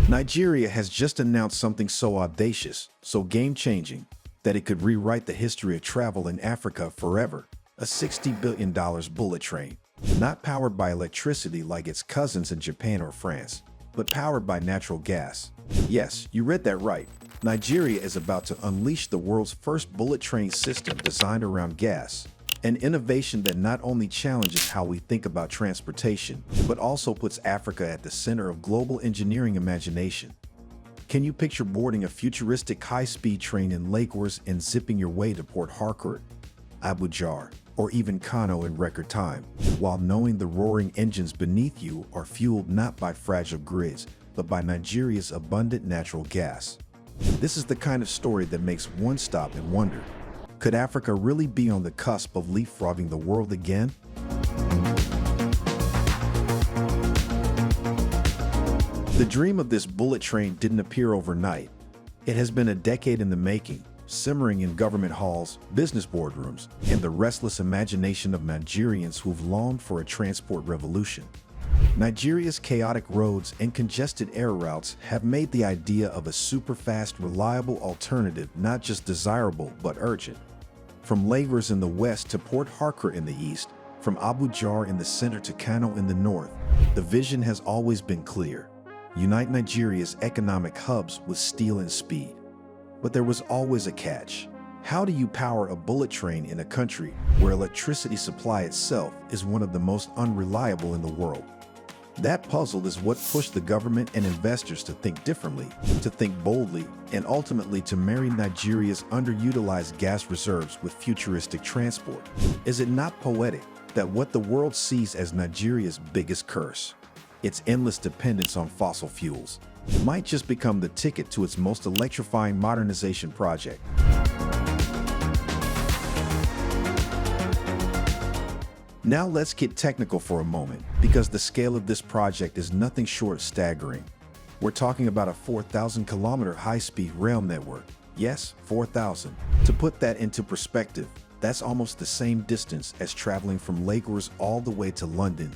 Nigeria has just announced something so audacious, so game-changing, that it could rewrite the history of travel in Africa forever. A $60 billion bullet train, not powered by electricity like its cousins in Japan or France, but powered by natural gas. Yes, you read that right. Nigeria is about to unleash the world's first bullet train system designed around gas, an innovation that not only challenges how we think about transportation, but also puts Africa at the center of global engineering imagination. Can you picture boarding a futuristic high-speed train in Lagos and zipping your way to Port Harcourt, Abuja, or even Kano in record time, while knowing the roaring engines beneath you are fueled not by fragile grids, but by Nigeria's abundant natural gas? This is the kind of story that makes one stop and wonder, could Africa really be on the cusp of leapfrogging the world again? The dream of this bullet train didn't appear overnight. It has been a decade in the making, simmering in government halls, business boardrooms, and the restless imagination of Nigerians who've longed for a transport revolution. Nigeria's chaotic roads and congested air routes have made the idea of a super-fast, reliable alternative not just desirable but urgent. From Lagos in the west to Port Harcourt in the east, from Abuja in the center to Kano in the north, the vision has always been clear. Unite Nigeria's economic hubs with steel and speed. But there was always a catch. How do you power a bullet train in a country where electricity supply itself is one of the most unreliable in the world? That puzzle is what pushed the government and investors to think differently, to think boldly, and ultimately to marry Nigeria's underutilized gas reserves with futuristic transport. Is it not poetic that what the world sees as Nigeria's biggest curse, its endless dependence on fossil fuels, might just become the ticket to its most electrifying modernization project? Now let's get technical for a moment, because the scale of this project is nothing short of staggering. We're talking about a 4,000-kilometer high-speed rail network. Yes, 4,000. To put that into perspective, that's almost the same distance as traveling from Lagos all the way to London,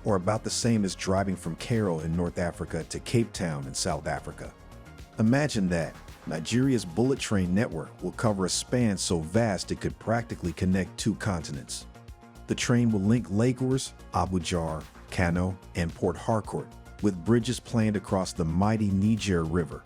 or about the same as driving from Cairo in North Africa to Cape Town in South Africa. Imagine that. Nigeria's bullet train network will cover a span so vast it could practically connect two continents. The train will link Lagos, Abuja, Kano, and Port Harcourt, with bridges planned across the mighty Niger River.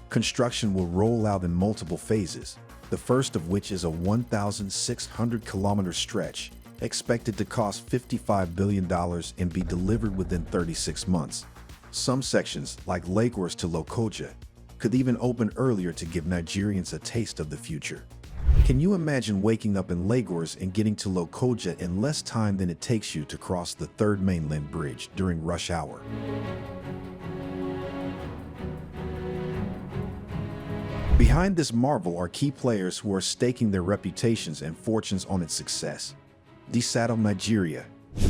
Construction will roll out in multiple phases, the first of which is a 1,600-kilometer stretch, expected to cost $55 billion and be delivered within 36 months. Some sections, like Lagos to Lokoja, could even open earlier to give Nigerians a taste of the future. Can you imagine waking up in Lagos and getting to Lokoja in less time than it takes you to cross the third mainland bridge during rush hour? Behind this marvel are key players who are staking their reputations and fortunes on its success. Desaddle Nigeria,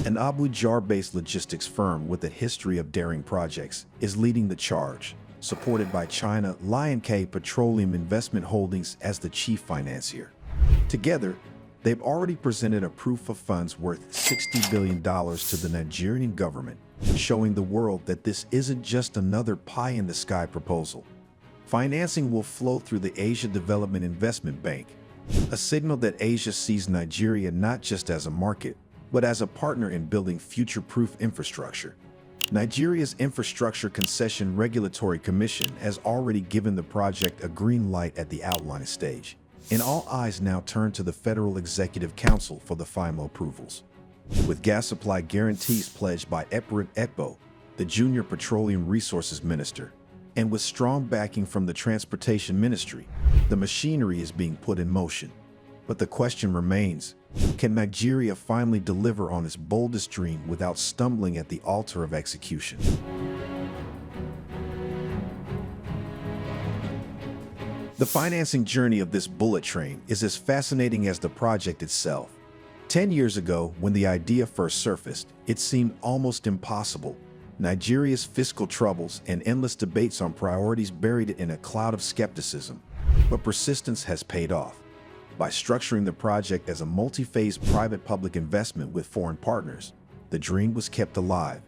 an Abuja-based logistics firm with a history of daring projects, is leading the charge, supported by China Lion-K Petroleum Investment Holdings as the chief financier. Together, they've already presented a proof of funds worth $60 billion to the Nigerian government, showing the world that this isn't just another pie-in-the-sky proposal. Financing will flow through the Asia Development Investment Bank, a signal that Asia sees Nigeria not just as a market, but as a partner in building future-proof infrastructure. Nigeria's Infrastructure Concession Regulatory Commission has already given the project a green light at the outline stage, and all eyes now turn to the Federal Executive Council for the final approvals. With gas supply guarantees pledged by Epirit Ekpo, the junior petroleum resources minister, and with strong backing from the Transportation Ministry, the machinery is being put in motion. But the question remains, can Nigeria finally deliver on its boldest dream without stumbling at the altar of execution? The financing journey of this bullet train is as fascinating as the project itself. 10 years ago, when the idea first surfaced, it seemed almost impossible. Nigeria's fiscal troubles and endless debates on priorities buried it in a cloud of skepticism. But persistence has paid off. By structuring the project as a multi-phase private-public investment with foreign partners, the dream was kept alive.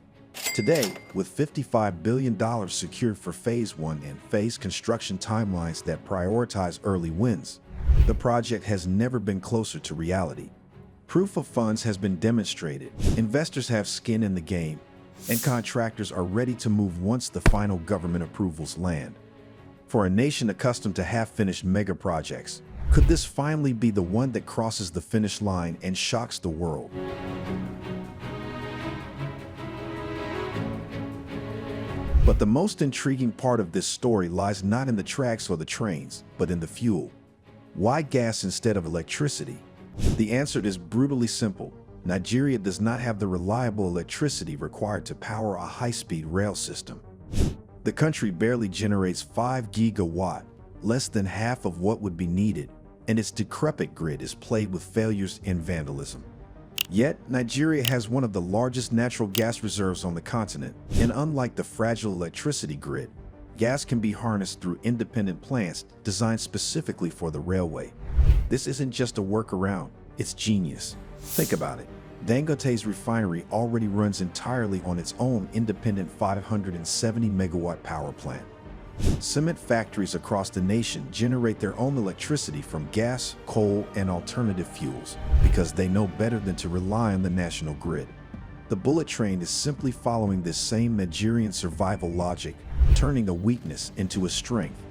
Today, with $55 billion secured for Phase 1 and phase construction timelines that prioritize early wins, the project has never been closer to reality. Proof of funds has been demonstrated, investors have skin in the game, and contractors are ready to move once the final government approvals land. For a nation accustomed to half-finished mega projects, could this finally be the one that crosses the finish line and shocks the world? But the most intriguing part of this story lies not in the tracks or the trains, but in the fuel. Why gas instead of electricity? The answer is brutally simple. Nigeria does not have the reliable electricity required to power a high-speed rail system. The country barely generates 5 gigawatt, less than half of what would be needed, and its decrepit grid is plagued with failures and vandalism. Yet, Nigeria has one of the largest natural gas reserves on the continent, and unlike the fragile electricity grid, gas can be harnessed through independent plants designed specifically for the railway. This isn't just a workaround, it's genius. Think about it. Dangote's refinery already runs entirely on its own independent 570 megawatt power plant. Cement factories across the nation generate their own electricity from gas, coal, and alternative fuels because they know better than to rely on the national grid. The bullet train is simply following this same Nigerian survival logic, turning a weakness into a strength.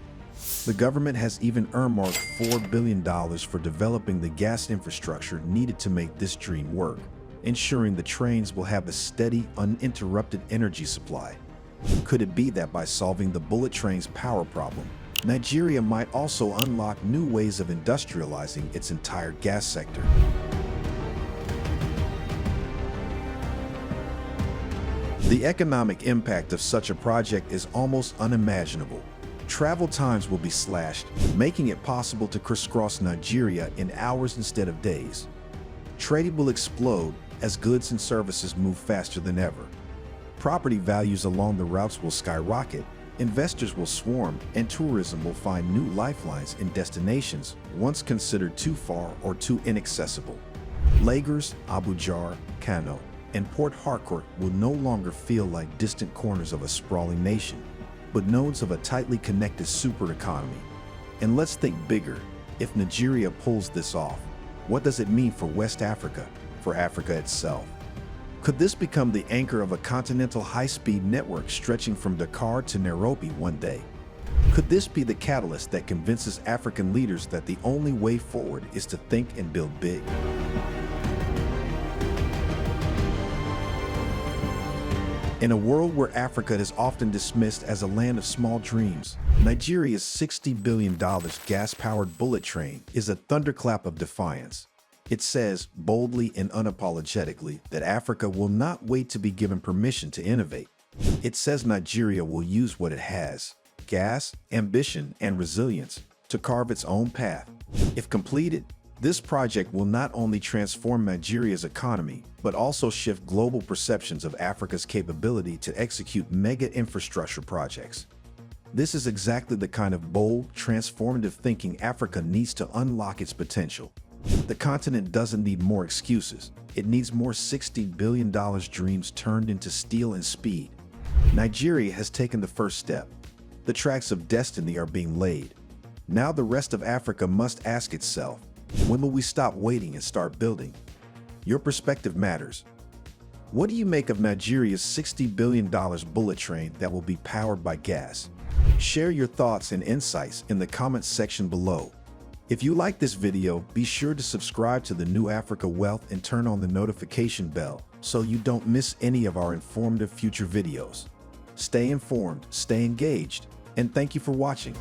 The government has even earmarked $4 billion for developing the gas infrastructure needed to make this dream work, ensuring the trains will have a steady, uninterrupted energy supply. Could it be that by solving the bullet train's power problem, Nigeria might also unlock new ways of industrializing its entire gas sector? The economic impact of such a project is almost unimaginable. Travel times will be slashed, making it possible to crisscross Nigeria in hours instead of days. Trade will explode as goods and services move faster than ever. Property values along the routes will skyrocket, investors will swarm, and tourism will find new lifelines in destinations once considered too far or too inaccessible. Lagos, Abuja, Kano, and Port Harcourt will no longer feel like distant corners of a sprawling nation, but nodes of a tightly connected super economy. And let's think bigger. If Nigeria pulls this off, what does it mean for West Africa, for Africa itself? Could this become the anchor of a continental high-speed network stretching from Dakar to Nairobi one day? Could this be the catalyst that convinces African leaders that the only way forward is to think and build big? In a world where Africa is often dismissed as a land of small dreams, Nigeria's $60 billion gas-powered bullet train is a thunderclap of defiance. It says, boldly and unapologetically, that Africa will not wait to be given permission to innovate. It says Nigeria will use what it has, gas, ambition, and resilience, to carve its own path. If completed, this project will not only transform Nigeria's economy, but also shift global perceptions of Africa's capability to execute mega infrastructure projects. This is exactly the kind of bold, transformative thinking Africa needs to unlock its potential. The continent doesn't need more excuses. It needs more $60 billion dreams turned into steel and speed. Nigeria has taken the first step. The tracks of destiny are being laid. Now the rest of Africa must ask itself, when will we stop waiting and start building? Your perspective matters. What do you make of Nigeria's $60 billion bullet train that will be powered by gas? Share your thoughts and insights in the comments section below. If you like this video, be sure to subscribe to the New Africa Wealth and turn on the notification bell so you don't miss any of our informative future videos. Stay informed, stay engaged, and thank you for watching.